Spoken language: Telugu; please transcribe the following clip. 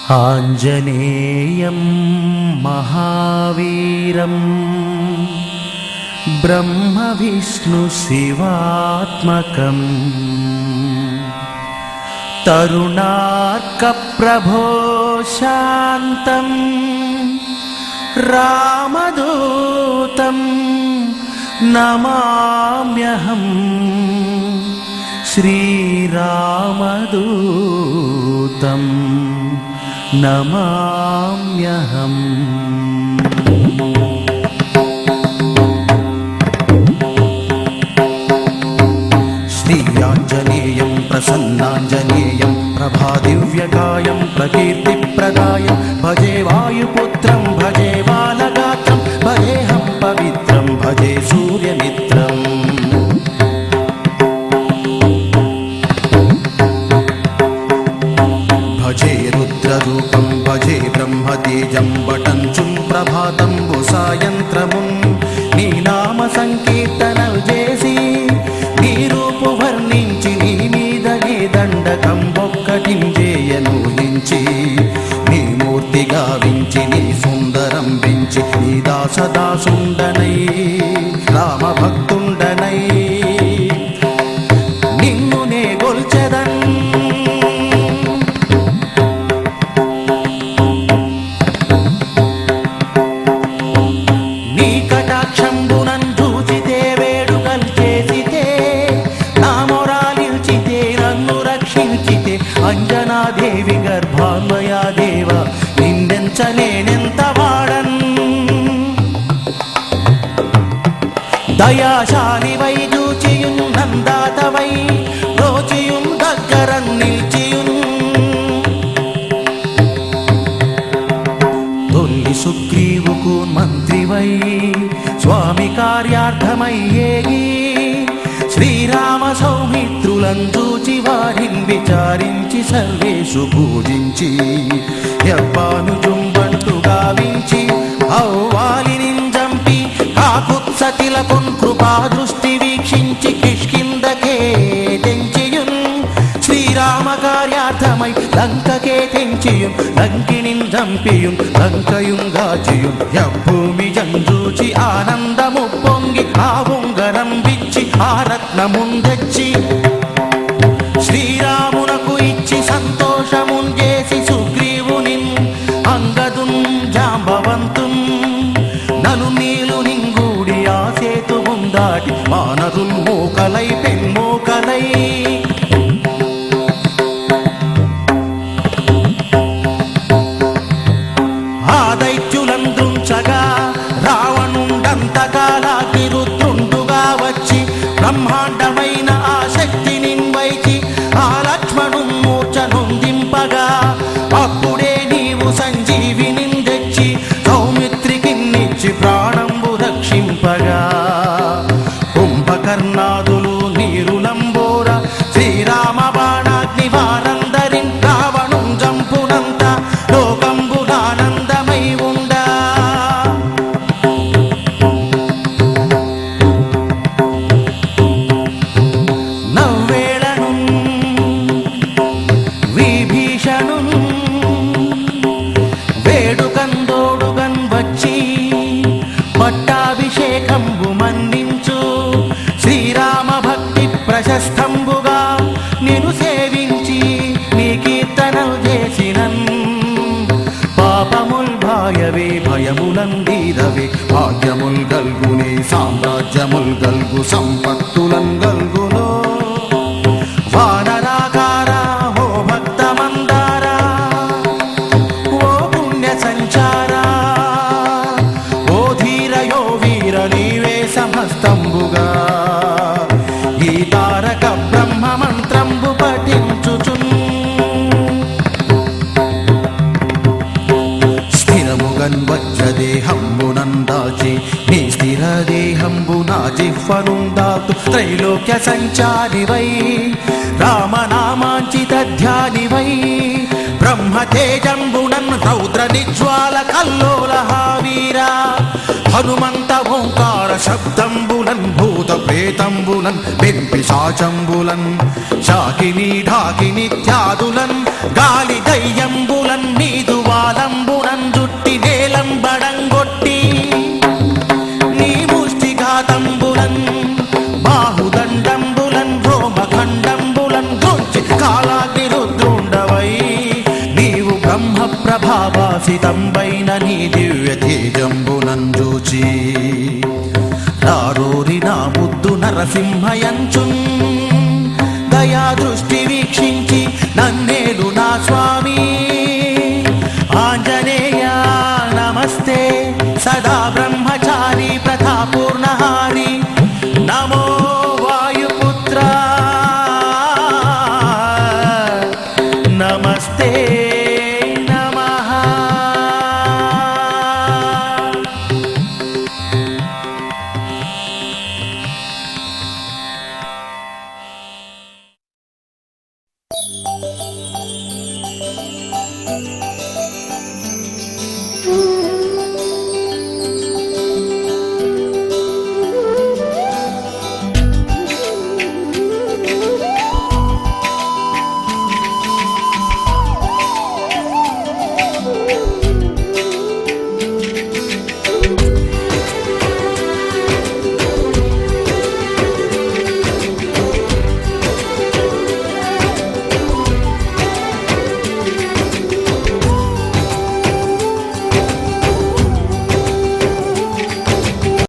ఆంజనేయం మహావీరం బ్రహ్మ విష్ణు శివాత్మకం తరుణార్క ప్రభో శాంతం రామదూతం నమామ్యహం శ్రీరామదూతం నమామ్యహం. శ్రీ ఆంజనేయం ప్రసన్నాంజనేయం ప్రభాదివ్యకాయం ప్రకీర్తిప్రదాయం భజే వాయుపుత్రం భజే బాలగాత్రం భజేహం పవిత్రం భజే సూర్యమిత్రం. భజే రుద్రరూపం భజే బ్రహ్మతేజం వటంచుం ప్రభాతంబు సాయంత్రమున్ నీ నామ సంకీర్తనలు చేసి నీ రూపు వర్ణించి నీ మీదనే దండకం ఒక్కటించేయనూహించి నీ మూర్తి గావించి నీ సుందరం పెంచి నీ దాసదాసుండనై రామభక్తుండనై నిన్ను నే గొల్చెదన్. నీ కటాక్షంబునన్ చూచితే వేడుకల్ చేసితే నా మొరాలిల్చితే నన్ను రక్షించితే అంజనాదేవి గర్భాన్వయా దేవ నిందెంచలేనెంత వాడన్. దయాశాలివై చూచియున్ నందాతవై రోచియున్ దగ్గరన్ నిల్చియున్ తొల్లి సుగ్రీవుకు మంత్రివై స్వామి కార్యార్థమై ఏగి శ్రీరామ సౌమిత్రులను చూచి వారిని విచారించి సర్వేషు పూజించి యవ్వాను జుంబంటు గావించి ఔవాలిని జంపి కాకుత్సతిలకున్ కృపా దృష్టి వీక్షించి కిష్కిందకే తెంచియున్ శ్రీరామ కార్యార్థమై లంకకే తెంచియున్ లంకినిన్ జంపియున్ లంకయున్ గాచియున్ యభూమి జంజూచి ఆనందము పొంగి ఆ ఉంగరం విచ్చి ఆ రత్నమున్ తెచ్చి శ్రీరామునకు ఇచ్చి సంతోషమున్ చేసి సుగ్రీవునిన్ అంగదున్ జాంబవంతున్ నలు నీలు నింగూడి ఆ సేతువున్ దాటి మానరున్ మోకలై పెన్మోకలై ఆ దైత్యులందుంచగా రావణుండంతకాలాకి రుద్రుండుగా వచ్చి బ్రహ్మాండమైన ఆ శక్తిని వైచి ఆ లక్ష్మణున్ మూర్ఛనుందింపగా అప్పుడే నీవు సంజీవిని తెచ్చి సౌమిత్రికిన్నిచ్చి ప్రాణంబు రక్షింపగా కుంభకర్ణాదులు నీరులంబోర శ్రీరామ బాణాగ్ని వారందరిన్ రావణుం జంపునంత లోకంబులానందమై ఉండా నవ్వేళను విభీషణు వేడుకందోడుగన్ వచ్చి పట్టాభిషేకంబు మన్నించు శ్రీరామ భక్తి ప్రశస్తంబుగా నిను సేవించి నీ కీర్తనలు చేసినన్ పాపముల్ భాయవే భయములందీరవే భాగ్యముల్ గల్గునే సామ్రాజ్యముల్ గల్గు సంపత్తులం గల్గునో వానరాకారా ఓ భక్త మందారా ఓ పుణ్య సంచారా ఓ ధీరయో వీర నీవే సమస్తంబుగా ఈ తారక బ్రహ్మ మంత్రంబు పఠించుచున్ స్థిరముగన్ వజ్రదేహంబునందాచి నీ స్థిరదేహంబు నా జిహ్వనుందాతు త్రైలోక్య సంచారివై రామనామాంచిత ధ్యానివై బ్రహ్మతేజంబునన్ రౌద్ర నిజ్వాల కల్లోల వీరా హనుమంత ఓంకార శబ్దంబులన్ భూత ప్రేతంబులన్ పిశాచంబులన్ శాకిని ఢాకిని త్యాదులన్ గాలి దయ్యంబులన్ నీదు వాలంబులన్ జుట్టి నేలంబడంగొట్టి నీ ముష్టిఘాతంబులన్ బాహుదండంబులన్ రోమఖండంబులన్ గొంచి కాలాగ్ని రుద్రుండవై నీవు బ్రహ్మ ప్రభావాసితంబైన నీ దివ్య తేజంబులన్ చూచి రారోరి నా ముద్దు నరసింహయంచున్ దయా దృష్టి వీక్షించి నన్నేలు నా స్వామి ఆంజనేయ నమస్తే సదా బ్రహ్మచారి ప్రతాపూర్ణహారి నమో వాయుపుత్ర నమస్తే నమః.